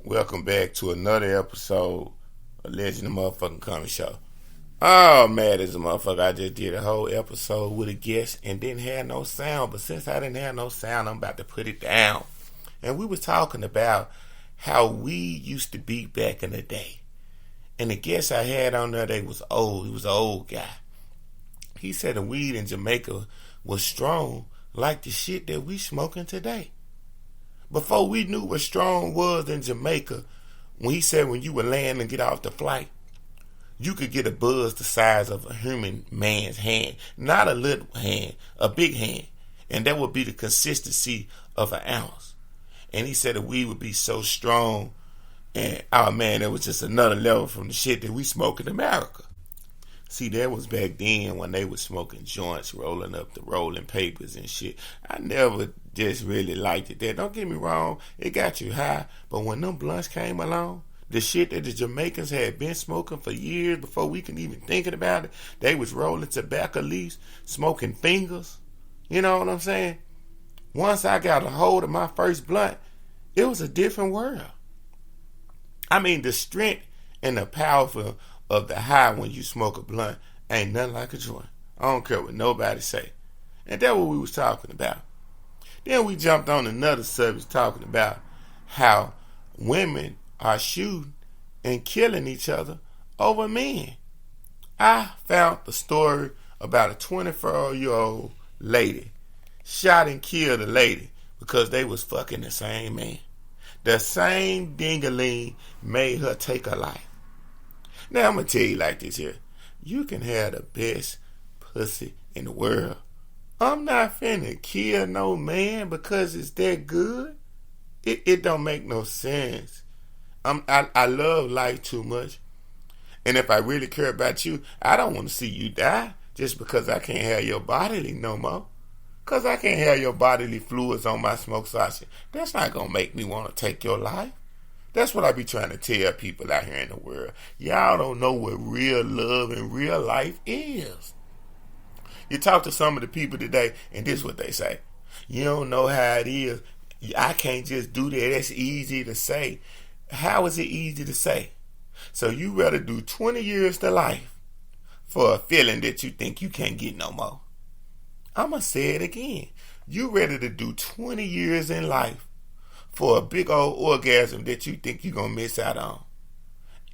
Welcome back to another episode of Legend of Motherfucking Comedy Show. Oh, mad as a motherfucker. I just did a whole episode with a guest and didn't have no sound. But since I didn't have no sound, I'm about to put it down. And we was talking about how we used to be back in the day. And the guest I had on there, they was old. He was an old guy. He said the weed in Jamaica was strong like the shit that we smoking today. Before we knew what strong was in Jamaica, when he said when you would land and get off the flight, you could get a buzz the size of a human man's hand. Not a little hand, a big hand. And that would be the consistency of an ounce. And he said the weed would be so strong. And, oh man, it was just another level from the shit that we smoke in America. See, that was back then when they was smoking joints, rolling up the rolling papers and shit. I never just really liked it. Don't get me wrong, it got you high. But when them blunts came along, the shit that the Jamaicans had been smoking for years before we can even thinking about it, they was rolling tobacco leaves, smoking fingers. You know what I'm saying? Once I got a hold of my first blunt, it was a different world. I mean, the strength and the power of the high when you smoke a blunt ain't nothing like a joint. I don't care what nobody say. And that's what we was talking about. Then we jumped on another subject talking about how women are shooting and killing each other over men. I found the story about a 24-year-old lady shot and killed a lady because they was fucking the same man. The same ding-a-ling made her take her life. Now, I'm going to tell you like this here. You can have the best pussy in the world. I'm not finna kill no man because it's that good. It don't make no sense. I love life too much. And if I really care about you, I don't want to see you die just because I can't have your bodily no more. Because I can't have your bodily fluids on my smoke sausage. That's not going to make me want to take your life. That's what I be trying to tell people out here in the world. Y'all don't know what real love and real life is. You talk to some of the people today, and this is what they say. You don't know how it is. I can't just do that. That's easy to say. How is it easy to say? So you rather do 20 years to life for a feeling that you think you can't get no more. I'm going to say it again. You ready to do 20 years in life for a big old orgasm that you think you're going to miss out on.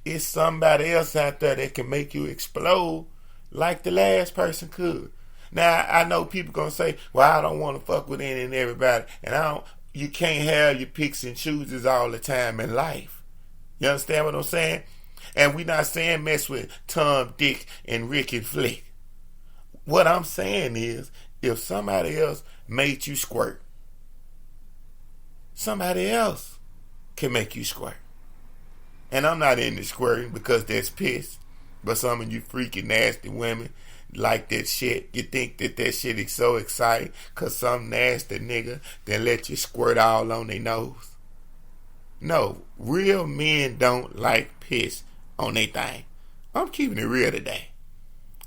It's somebody else out there that can make you explode like the last person could. Now, I know people going to say, well, I don't want to fuck with any and everybody. And you can't have your picks and chooses all the time in life. You understand what I'm saying? And we not saying mess with Tom, Dick, and Rick and Flick. What I'm saying is, if somebody else made you squirt, somebody else can make you squirt. And I'm not into squirting because that's piss. But some of you freaky nasty women like that shit. You think that shit is so exciting because some nasty nigga then let you squirt all on their nose. No, real men don't like piss on their thing. I'm keeping it real today.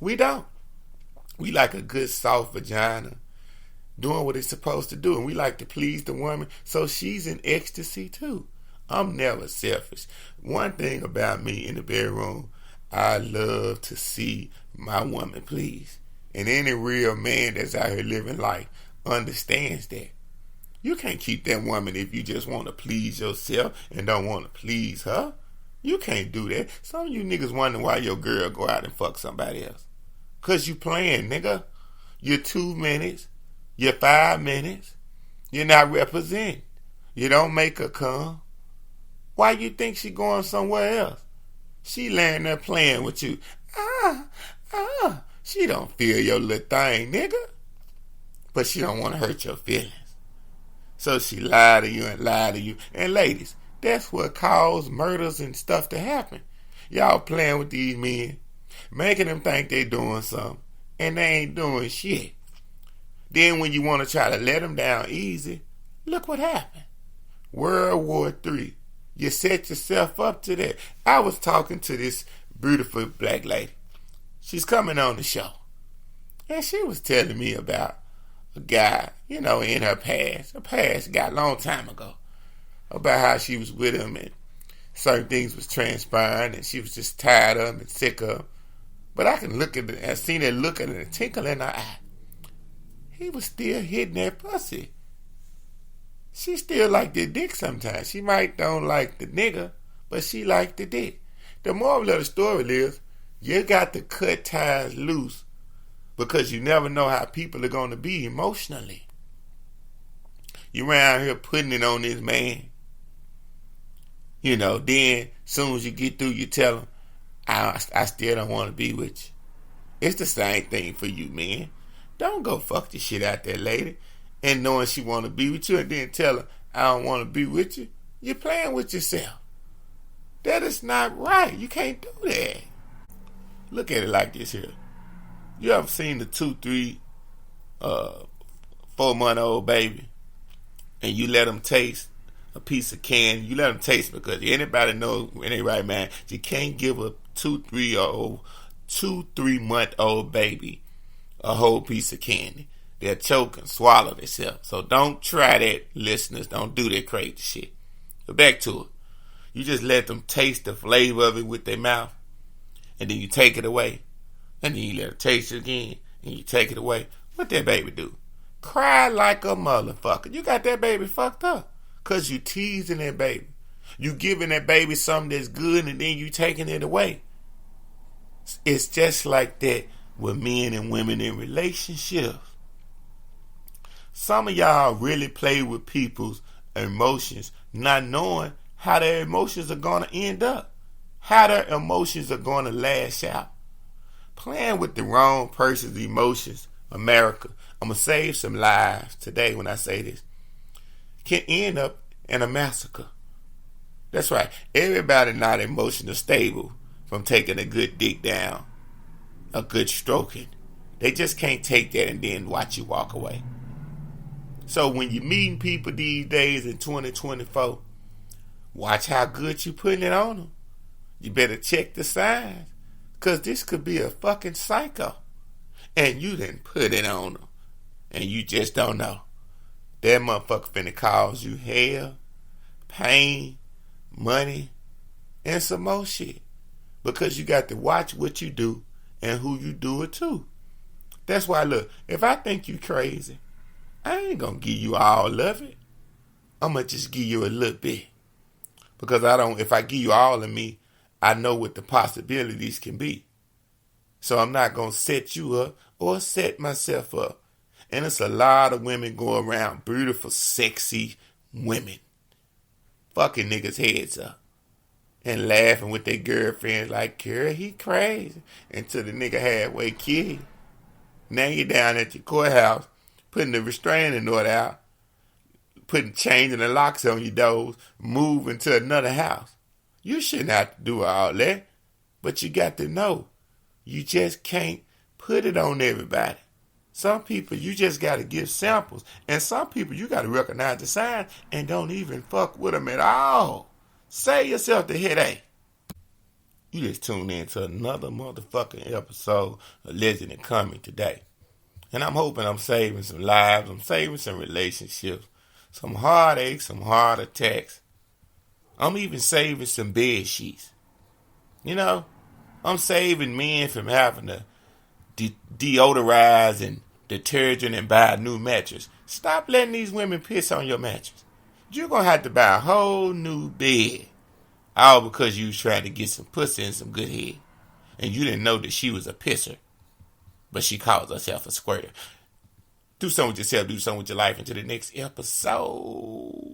We don't. We like a good soft vagina doing what it's supposed to do. And we like to please the woman so she's in ecstasy too. I'm never selfish. One thing about me in the bedroom, I love to see my woman pleased. And any real man that's out here living life understands that. You can't keep that woman if you just want to please yourself and don't want to please her. You can't do that. Some of you niggas wonder why your girl go out and fuck somebody else. Cause you playing, nigga. You're 2 minutes. You're 5 minutes. You're not representing. You don't make her come. Why you think she going somewhere else? She laying there playing with you. She don't feel your little thing, nigga. But she don't want to hurt your feelings. So she lie to you and lie to you. And ladies, that's what caused murders and stuff to happen. Y'all playing with these men, making them think they doing something, and they ain't doing shit. Then when you want to try to let them down easy, look what happened. World War III. You set yourself up to that. I was talking to this beautiful black lady. She's coming on the show. And she was telling me about a guy, in her past. A past guy, a long time ago. About how she was with him and certain things was transpiring and she was just tired of him and sick of him. But I can look at it, I seen that look at it, a tinkle in her eye. He was still hitting that pussy. She still like the dick sometimes. She might don't like the nigga, but she like the dick. The moral of the story is, you got to cut ties loose because you never know how people are going to be emotionally. You around here putting it on this man. You know, then soon as you get through, you tell him, I still don't want to be with you. It's the same thing for you, man. Don't go fuck the shit out that lady and knowing she want to be with you and then tell her, I don't want to be with you. You're playing with yourself. That is not right. You can't do that. Look at it like this here. You ever seen the 2, 3, 4-month-old baby and you let them taste a piece of candy? You let them taste it because anybody knows in their right mind, you can't give a 2, 3-month-old baby a whole piece of candy. They'll choke and swallow themselves. So don't try that, listeners. Don't do that crazy shit. But back to it. You just let them taste the flavor of it with their mouth, and then you take it away, and then you let them taste it again, and you take it away. What that baby do? Cry like a motherfucker. You got that baby fucked up because you teasing that baby. You giving that baby something that's good, and then you taking it away. It's just like that with men and women in relationships. Some of y'all really play with people's emotions, not knowing how their emotions are going to end up, how their emotions are going to lash out. Playing with the wrong person's emotions, America, I'm going to save some lives today when I say this, can end up in a massacre. That's right. Everybody not emotionally stable from taking a good dick down, a good stroking. They just can't take that and then watch you walk away. So when you're meeting people these days in 2024, watch how good you putting it on them. You better check the signs, because this could be a fucking psycho. And you didn't put it on them. And you just don't know. That motherfucker finna cause you hell, pain, money, and some more shit. Because you got to watch what you do and who you do it to. That's why, look, if I think you crazy, I ain't gonna give you all of it. I'm gonna just give you a little bit. Because if I give you all of me, I know what the possibilities can be. So I'm not gonna set you up or set myself up. And it's a lot of women going around, beautiful, sexy women, fucking niggas' heads up and laughing with their girlfriends like, girl, he crazy. Until the nigga halfway kill you. Now you down at your courthouse, putting the restraining order out, changing the locks on your doors, moving to another house. You shouldn't have to do all that, but you got to know, you just can't put it on everybody. Some people, you just got to give samples, and some people, you got to recognize the signs and don't even fuck with them at all. Save yourself the headache. You just tuned in to another motherfucking episode of Legend and Coming today. And I'm hoping I'm saving some lives, I'm saving some relationships, some heartaches, some heart attacks. I'm even saving some bed sheets. You know, I'm saving men from having to deodorize and detergent and buy a new mattress. Stop letting these women piss on your mattress. You're going to have to buy a whole new bed. All because you was trying to get some pussy and some good head. And you didn't know that she was a pisser. But she calls herself a squirter. Do something with yourself. Do something with your life. Until the next episode.